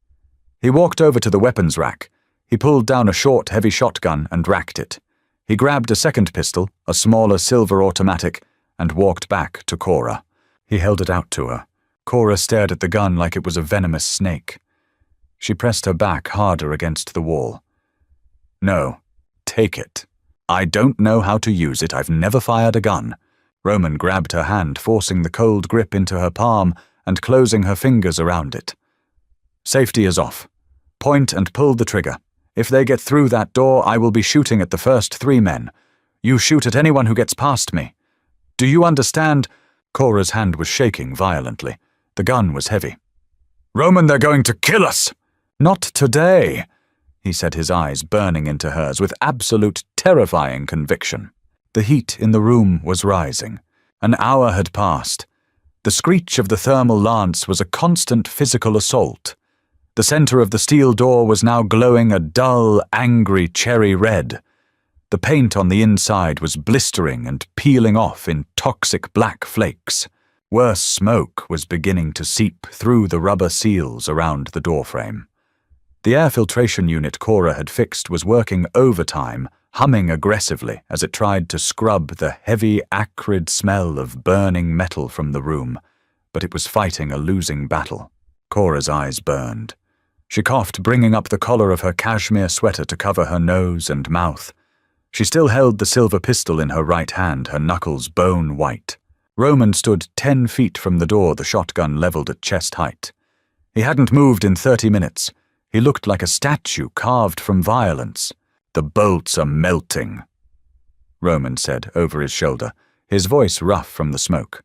He walked over to the weapons rack. He pulled down a short, heavy shotgun and racked it. He grabbed a second pistol, a smaller silver automatic, and walked back to Cora. He held it out to her. Cora stared at the gun like it was a venomous snake. She pressed her back harder against the wall. No, take it. I don't know how to use it. I've never fired a gun. Roman grabbed her hand, forcing the cold grip into her palm and closing her fingers around it. Safety is off. Point and pull the trigger. If they get through that door, I will be shooting at the first 3 men. You shoot at anyone who gets past me. Do you understand? Cora's hand was shaking violently. The gun was heavy. Roman, they're going to kill us! Not today, he said, his eyes burning into hers with absolute terrifying conviction. The heat in the room was rising. An hour had passed. The screech of the thermal lance was a constant physical assault. The center of the steel door was now glowing a dull, angry cherry red. The paint on the inside was blistering and peeling off in toxic black flakes. Worse smoke was beginning to seep through the rubber seals around the doorframe. The air filtration unit Cora had fixed was working overtime, humming aggressively as it tried to scrub the heavy, acrid smell of burning metal from the room, but it was fighting a losing battle. Cora's eyes burned. She coughed, bringing up the collar of her cashmere sweater to cover her nose and mouth. She still held the silver pistol in her right hand, her knuckles bone white. Roman stood 10 feet from the door, the shotgun leveled at chest height. He hadn't moved in 30 minutes. He looked like a statue carved from violence. The bolts are melting, Roman said over his shoulder, his voice rough from the smoke.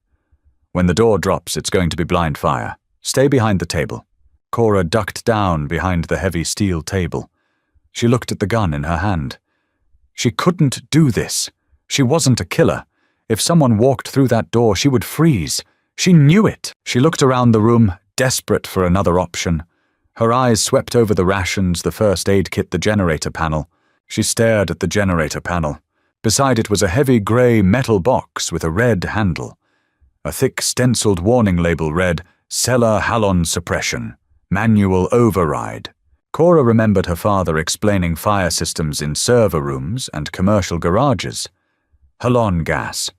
When the door drops, it's going to be blind fire. Stay behind the table. Cora ducked down behind the heavy steel table. She looked at the gun in her hand. She couldn't do this. She wasn't a killer. If someone walked through that door, she would freeze. She knew it. She looked around the room, desperate for another option. Her eyes swept over the rations, the first aid kit, the generator panel. She stared at the generator panel. Beside it was a heavy grey metal box with a red handle. A thick stenciled warning label read, Cellar Halon Suppression, Manual Override. Cora remembered her father explaining fire systems in server rooms and commercial garages. Halon gas.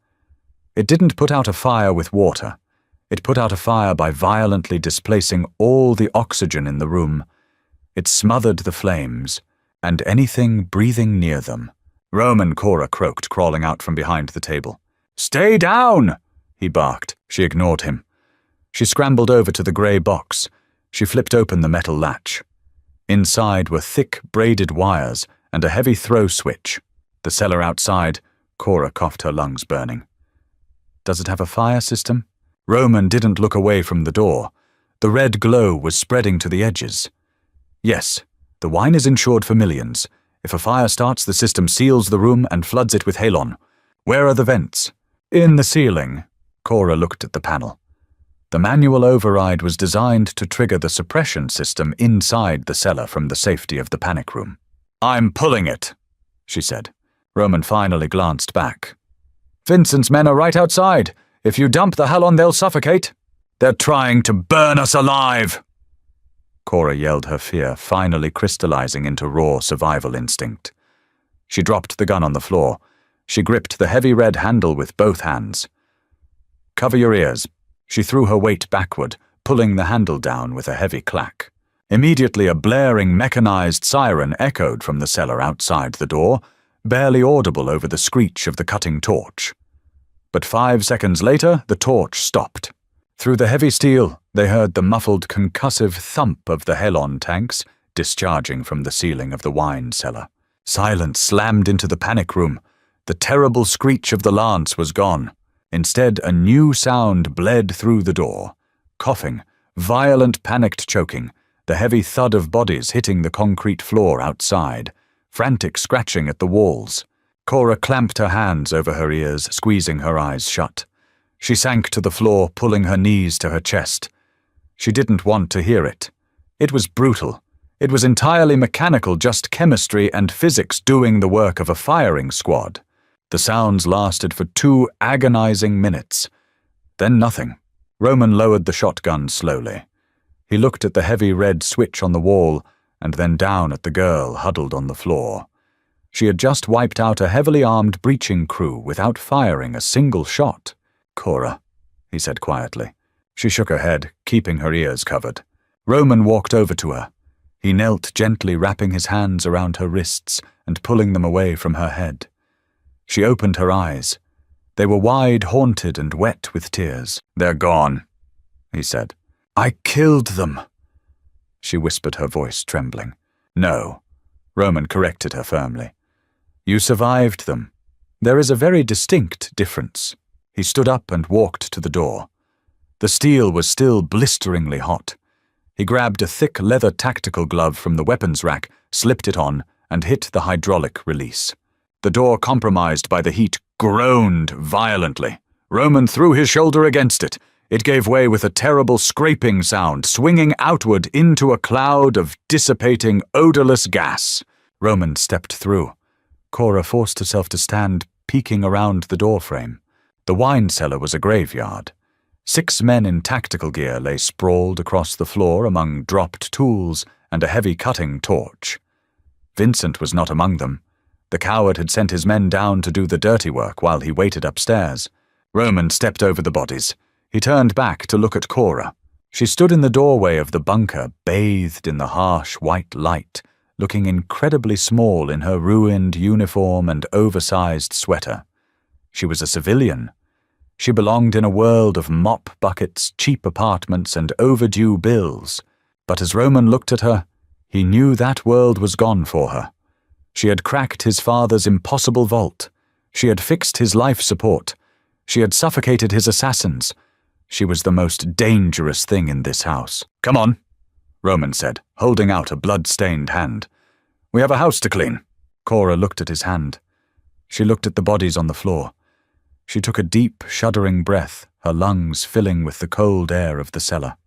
It didn't put out a fire with water. It put out a fire by violently displacing all the oxygen in the room. It smothered the flames, and anything breathing near them. Roman, Cora croaked, crawling out from behind the table. Stay down, he barked. She ignored him. She scrambled over to the grey box. She flipped open the metal latch. Inside were thick, braided wires and a heavy throw switch. The cellar outside, Cora coughed, her lungs burning. Does it have a fire system? Roman didn't look away from the door. The red glow was spreading to the edges. Yes, the wine is insured for millions. If a fire starts, the system seals the room and floods it with halon. Where are the vents? In the ceiling. Cora looked at the panel. The manual override was designed to trigger the suppression system inside the cellar from the safety of the panic room. I'm pulling it, she said. Roman finally glanced back. Vincent's men are right outside. If you dump the halon, they'll suffocate. They're trying to burn us alive. Cora yelled, her fear finally crystallizing into raw survival instinct. She dropped the gun on the floor. She gripped the heavy red handle with both hands. Cover your ears. She threw her weight backward, pulling the handle down with a heavy clack. Immediately a blaring mechanized siren echoed from the cellar outside the door, barely audible over the screech of the cutting torch. But 5 seconds later, the torch stopped. Through the heavy steel, they heard the muffled concussive thump of the halon tanks discharging from the ceiling of the wine cellar. Silence slammed into the panic room. The terrible screech of the lance was gone. Instead, a new sound bled through the door. Coughing, violent panicked choking, the heavy thud of bodies hitting the concrete floor outside, frantic scratching at the walls. Cora clamped her hands over her ears, squeezing her eyes shut. She sank to the floor, pulling her knees to her chest. She didn't want to hear it. It was brutal. It was entirely mechanical, just chemistry and physics doing the work of a firing squad. The sounds lasted for 2 agonizing minutes. Then nothing. Roman lowered the shotgun slowly. He looked at the heavy red switch on the wall and then down at the girl huddled on the floor. She had just wiped out a heavily armed breaching crew without firing a single shot. Cora, he said quietly. She shook her head, keeping her ears covered. Roman walked over to her. He knelt, gently wrapping his hands around her wrists and pulling them away from her head. She opened her eyes. They were wide, haunted, and wet with tears. They're gone, he said. I killed them. She whispered, her voice trembling. No, Roman corrected her firmly. You survived them. There is a very distinct difference. He stood up and walked to the door. The steel was still blisteringly hot. He grabbed a thick leather tactical glove from the weapons rack, slipped it on, and hit the hydraulic release. The door, compromised by the heat, groaned violently. Roman threw his shoulder against it. It gave way with a terrible scraping sound, swinging outward into a cloud of dissipating, odorless gas. Roman stepped through. Cora forced herself to stand, peeking around the doorframe. The wine cellar was a graveyard. 6 men in tactical gear lay sprawled across the floor among dropped tools and a heavy cutting torch. Vincent was not among them. The coward had sent his men down to do the dirty work while he waited upstairs. Roman stepped over the bodies. He turned back to look at Cora. She stood in the doorway of the bunker, bathed in the harsh white light, looking incredibly small in her ruined uniform and oversized sweater. She was a civilian. She belonged in a world of mop buckets, cheap apartments, and overdue bills. But as Roman looked at her, he knew that world was gone for her. She had cracked his father's impossible vault. She had fixed his life support. She had suffocated his assassins. She was the most dangerous thing in this house. Come on, Roman said, holding out a blood-stained hand. We have a house to clean. Cora looked at his hand. She looked at the bodies on the floor. She took a deep, shuddering breath, her lungs filling with the cold air of the cellar.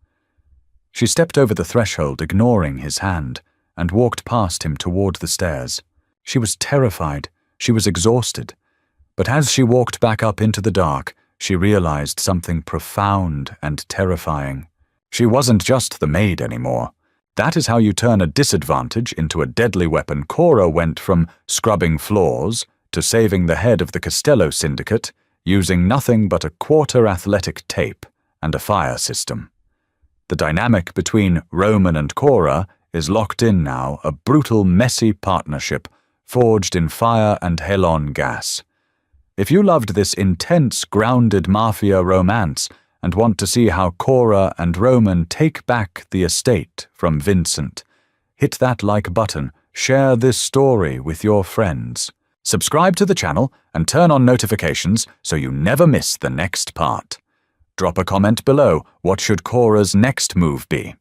She stepped over the threshold, ignoring his hand, and walked past him toward the stairs. She was terrified. She was exhausted. But as she walked back up into the dark, she realized something profound and terrifying. She wasn't just the maid anymore. That is how you turn a disadvantage into a deadly weapon. Cora went from scrubbing floors to saving the head of the Costello syndicate, using nothing but a quarter athletic tape and a fire system. The dynamic between Roman and Cora is locked in now, a brutal, messy partnership forged in fire and halon gas. If you loved this intense, grounded Mafia romance and want to see how Cora and Roman take back the estate from Vincent, hit that like button, share this story with your friends. Subscribe to the channel and turn on notifications so you never miss the next part. Drop a comment below. What should Cora's next move be?